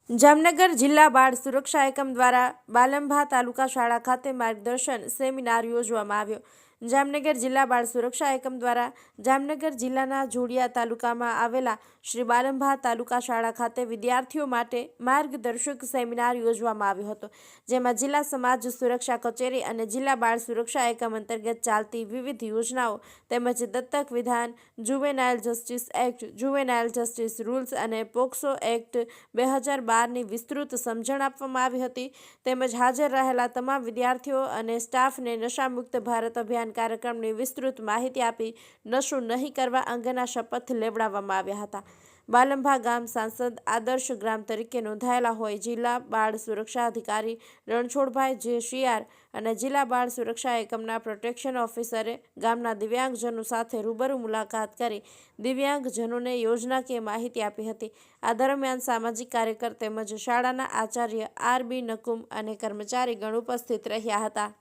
જામનગર જિલ્લા બાળ સુરક્ષા એકમ દ્વારા બાલંભા તાલુકા શાળા ખાતે માર્ગદર્શન સેમિનાર યોજવામાં આવ્યો। જામનગર જિલ્લા બાળ સુરક્ષા એકમ દ્વારા જામનગર જિલ્લાના જોડિયા તાલુકામાં આવેલા શ્રી બાલંભા તાલુકા શાળા ખાતે વિદ્યાર્થીઓ માટે માર્ગદર્શક સેમિનાર યોજવામાં આવ્યો હતો, જેમાં જિલ્લા સમાજ સુરક્ષા કચેરી અને જિલ્લા બાળ સુરક્ષા એકમ અંતર્ગત ચાલતી વિવિધ યોજનાઓ તેમજ દત્તક વિધાન, juvenile justice act, juvenile justice rules અને પોક્સો એક્ટ 2012ની વિસ્તૃત સમજણ આપવામાં આવી હતી। તેમજ હાજર રહેલા તમામ વિદ્યાર્થીઓ અને સ્ટાફને નશામુક્ત ભારત અભિયાન કાર્યક્રમની વિસ્તૃત માહિતી આપી નશો નહીં કરવા અંગેના શપથ લેવડાવવામાં આવ્યા હતા। બાલંભા ગામ સાંસદ આદર્શ ગ્રામ તરીકે નોંધાયેલા હોય જિલ્લા બાળ સુરક્ષા અધિકારી રણછોડભાઈ જે.શિયાર અને જિલ્લા બાળ સુરક્ષા એકમના પ્રોટેક્શન ઓફિસરે ગામના દિવ્યાંગજનો સાથે રૂબરૂ મુલાકાત કરી દિવ્યાંગજનોને યોજનાકીય માહિતી આપી હતી। આ દરમિયાન સામાજિક કાર્યકર તેમજ શાળાના આચાર્ય આર.બી. નકુમ અને કર્મચારીગણ ઉપસ્થિત રહ્યા હતા।